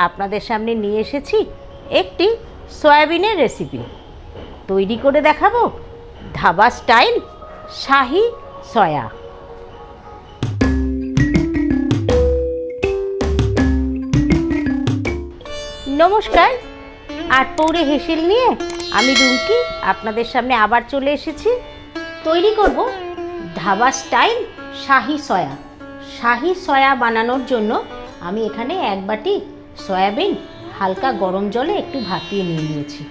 আপনাদের সামনে নিয়ে এসেছি একটি সয়াবিনের রেসিপি। তৈরি করে দেখাবো ধাবা স্টাইল শাহি সয়া। নমস্কার, আটপৌরে হেসেল নিয়ে আমি রুমকি আপনাদের সামনে আবার চলে এসেছি। তৈরি করব ধাবা স্টাইল শাহি সয়া। শাহি সয়া বানানোর জন্য আমি এখানে এক বাটি সয়াবিন হালকা গরম জলে একটু ভাপিয়ে নিয়েছি।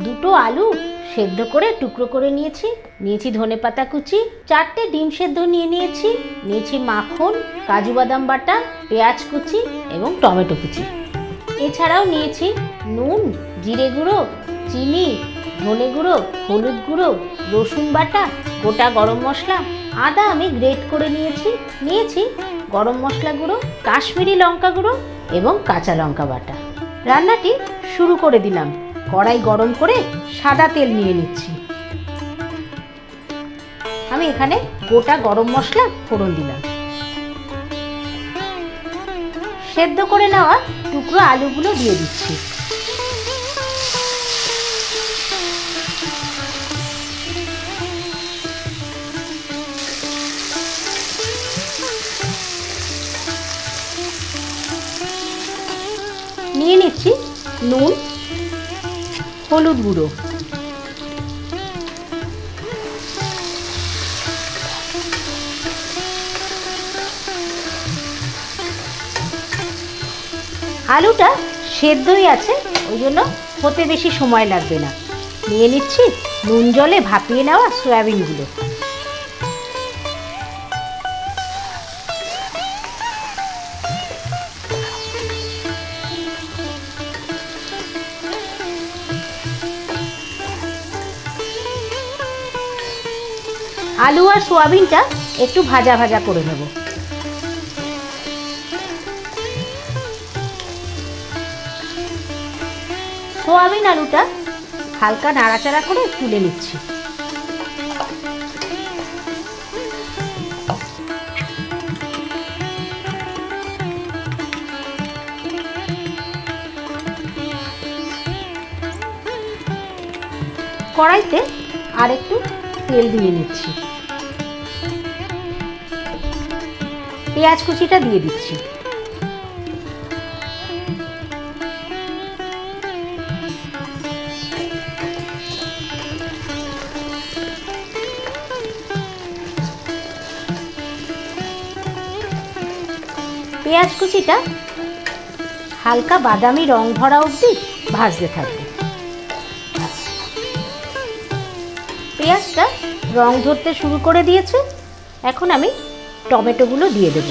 দুটো আলু সেদ্ধ করে টুকরো করে নিয়েছি ধনেপাতা কুচি, 4টে ডিম সেদ্ধ নিয়েছি মাখন, কাজু বাদাম বাটা, পেঁয়াজ কুচি এবং টমেটো কুচি। এছাড়াও নিয়েছি নুন, জিরে গুঁড়ো, চিনি, ধনে গুঁড়ো, হলুদ গুঁড়ো, রসুন বাটা, গোটা গরম মশলা, আদা আমি গ্রেট করে নিয়েছি গরম মশলা গুঁড়ো, কাশ্মীরি লঙ্কা গুঁড়ো এবং কাঁচা লঙ্কা বাটা। রান্নাটি শুরু করে দিলাম। কড়াই গরম করে সাদা তেল নিয়ে নিচ্ছি। আমি এখানে গোটা গরম মশলা ফোড়ন দিলাম। সেদ্ধ করে নেওয়া টুকরো আলুগুলো দিয়ে দিচ্ছি। নিয়ে নিচ্ছি নুন, হলুদ গুঁড়ো, আলুটা সেদ্ধই আছে, ওই জন্য হতে বেশি সময় লাগবে না। নিয়ে নিচ্ছি নুন জলে ভাপিয়ে নেওয়া সয়াবিনগুলো। আলু আর সোয়াবিনটা একটু ভাজা ভাজা করে নেব। সোয়াবিন আলুটা হালকা নাড়াচাড়া করে তুলে নিচ্ছি। কড়াইতে আর একটু তেল দিয়ে নিচ্ছি। পেঁয়াজ কুচিটা দিয়ে দিচ্ছি। পেঁয়াজ কুচিটা হালকা বাদামি রং ধরা অবধি ভাজতে থাকবে। পেঁয়াজটা রং ধরতে শুরু করে দিয়েছে। এখন আমি টমেটোগুলো দিয়ে দেব।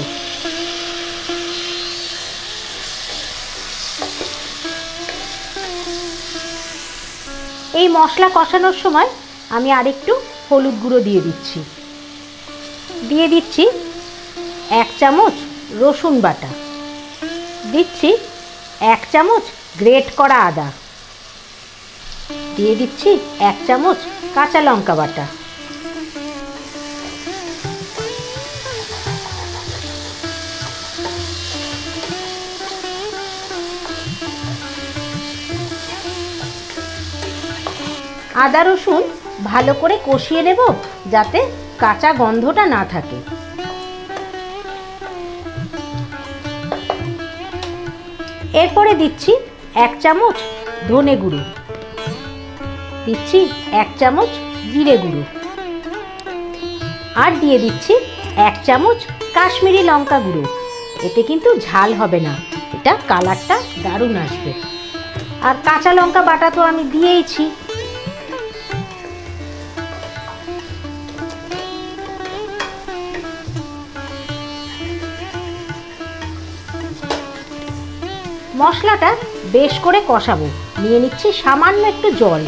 এই মশলা কষানোর সময় আমি আরেকটু হলুদ গুঁড়ো দিয়ে দিচ্ছি 1 চামচ রসুন বাটা, দিচ্ছি 1 চামচ গ্রেট করা আদা, দিয়ে দিচ্ছি 1 চামচ কাঁচা লঙ্কা বাটা, আদা রসুন ভালো করে কষিয়ে নেব যাতে কাঁচা গন্ধটা না থাকে। এরপরে দিচ্ছি 1 চামচ ধনে গুঁড়ো, দিচ্ছি 1 চামচ জিরে গুঁড়ো, আর দিয়ে দিচ্ছি 1 চামচ কাশ্মীরি লঙ্কা গুঁড়ো। এতে কিন্তু ঝাল হবে না, এটা কালারটা দারুণ আসবে। আর কাঁচা লঙ্কা বাটা তো আমি দিয়েইছি। মশলাটা বেশ করে কষাবো। নিয়ে নিচ্ছি সামান্য একটু জল।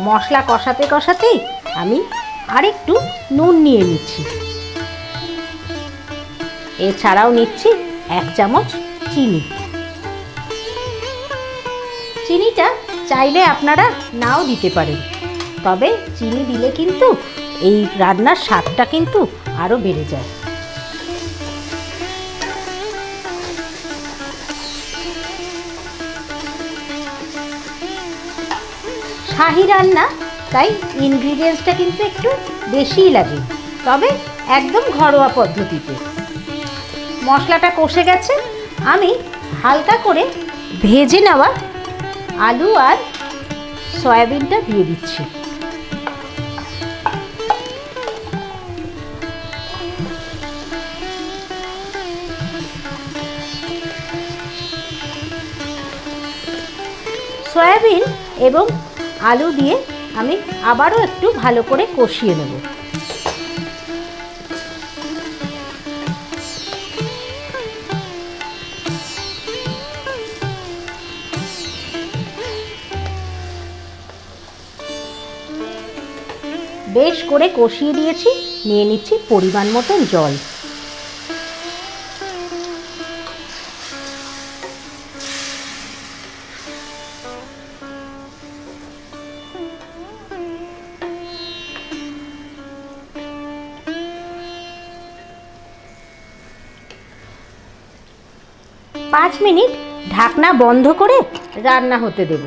মশলা কষাতে কষাতেই আমি আরেকটু নুন নিয়ে নিচ্ছি। এছাড়াও নিচ্ছি 1 চামচ চিনি। চিনিটা চাইলে আপনারা নাও দিতে পারেন, তবে চিনি দিলে কিন্তু এই রান্নার স্বাদটা কিন্তু আরও বেড়ে যায়। শাহি রান্না, তাই ইনগ্রিডিয়েন্টসটা কিন্তু একটু বেশিই লাগে, তবে একদম ঘরোয়া পদ্ধতিতে। মশলাটা কষে গেছে, আমি হালকা করে ভেজে নেওয়া আলু আর সয়াবিনটা দিয়ে দিচ্ছি। সয়াবিন এবং আলু দিয়ে আমি আবারও একটু ভালো করে কষিয়ে নেব। বেশ করে কষিয়ে দিয়েছি, নিয়ে নিচ্ছি পরিমাণ মতন জল। পাঁচ মিনিট ঢাকনা বন্ধ করে রান্না হতে দেব।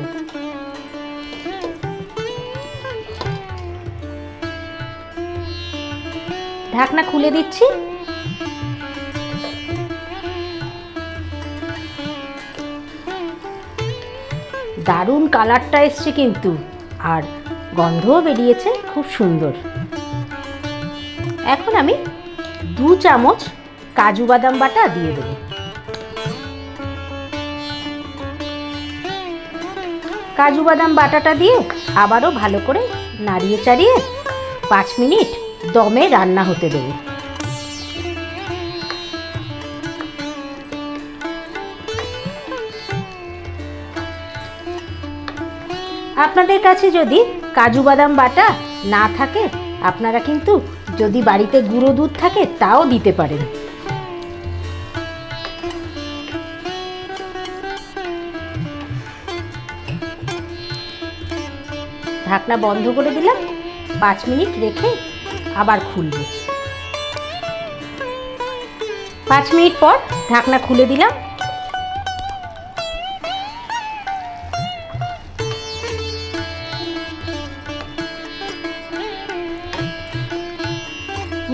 ঢাকনা খুলে দিচ্ছি। দারুণ কালারটা এসছে কিন্তু, আর গন্ধও বেরিয়েছে খুব সুন্দর। এখন আমি 2 চামচ কাজু বাদাম বাটা দিয়ে দেব। কাজু বাদাম বাটাটা দিয়ে আবারও ভালো করে নাড়িয়ে চাড়িয়ে 5 মিনিট দমে রান্না হতে দেব। আপনাদের কাছে যদি কাজু বাদাম বাটা না থাকে, আপনারা কিন্তু যদি বাড়িতে গুঁড়ো দুধ থাকে তাও দিতে পারেন। ঢাকনা বন্ধ করে দিলাম, 5 মিনিট রেখে আবার খুলব। 5 মিনিট পর ঢাকনা খুলে দিলাম।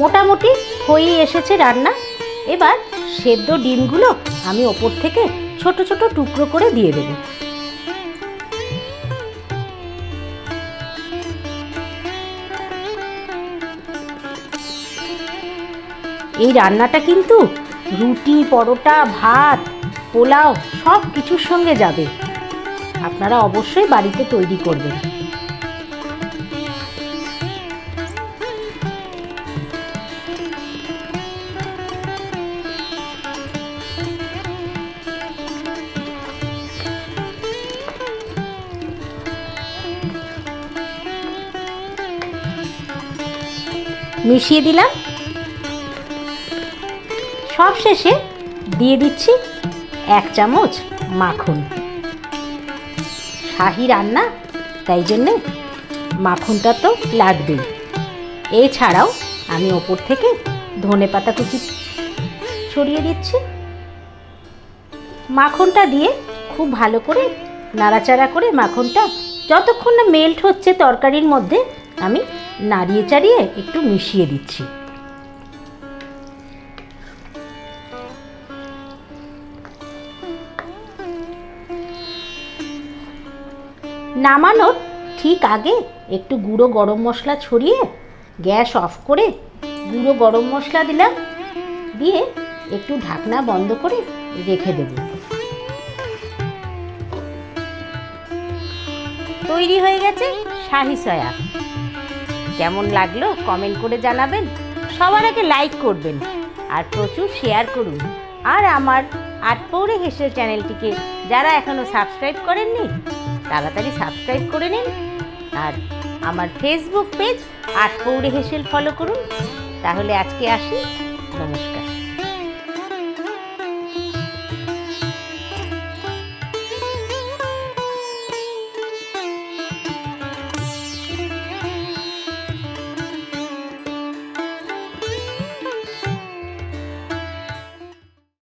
মোটামুটি হয়ে এসেছে রান্না। এবার সেদ্ধ ডিমগুলো আমি ওপর থেকে ছোট ছোট টুকরো করে দিয়ে দেব। এই রান্নাটা কিন্তু রুটি, পরোটা, ভাত, পোলাও সব কিছুর সঙ্গে যাবে। আপনারা অবশ্যই বাড়িতে তৈরি করবেন। মিশিয়ে দিলাম। সব শেষে দিয়ে দিচ্ছি 1 চামচ মাখন। শাহি রান্না, তাই জন্যে মাখনটা তো লাগবেই। এছাড়াও আমি ওপর থেকে ধনেপাতা কুচি ছড়িয়ে দিচ্ছি। মাখনটা দিয়ে খুব ভালো করে নাড়াচাড়া করে মাখনটা যতক্ষণ না মেল্ট হচ্ছে তরকারির মধ্যে, আমি নাড়িয়ে চাড়িয়ে একটু মিশিয়ে দিচ্ছি। নামানোর ঠিক আগে একটু গুঁড়ো গরম মশলা ছড়িয়ে গ্যাস অফ করে গুঁড়ো গরম মশলা দিলাম, দিয়ে একটু ঢাকনা বন্ধ করে রেখে দেব। তৈরি হয়ে গেছে শাহি সয়া। কেমন লাগলো কমেন্ট করে জানাবেন। সবার আগে লাইক করবেন আর প্রচুর শেয়ার করুন। আর আমার আটপৌরে হেসেল চ্যানেলটিকে যারা এখনও সাবস্ক্রাইব করেননি, তাড়াতাড়ি সাবস্ক্রাইব করে নিন। আর আমার ফেসবুক পেজ আটপৌরে হেসেল ফলো করুন। তাহলে আজকে আসি, নমস্কার।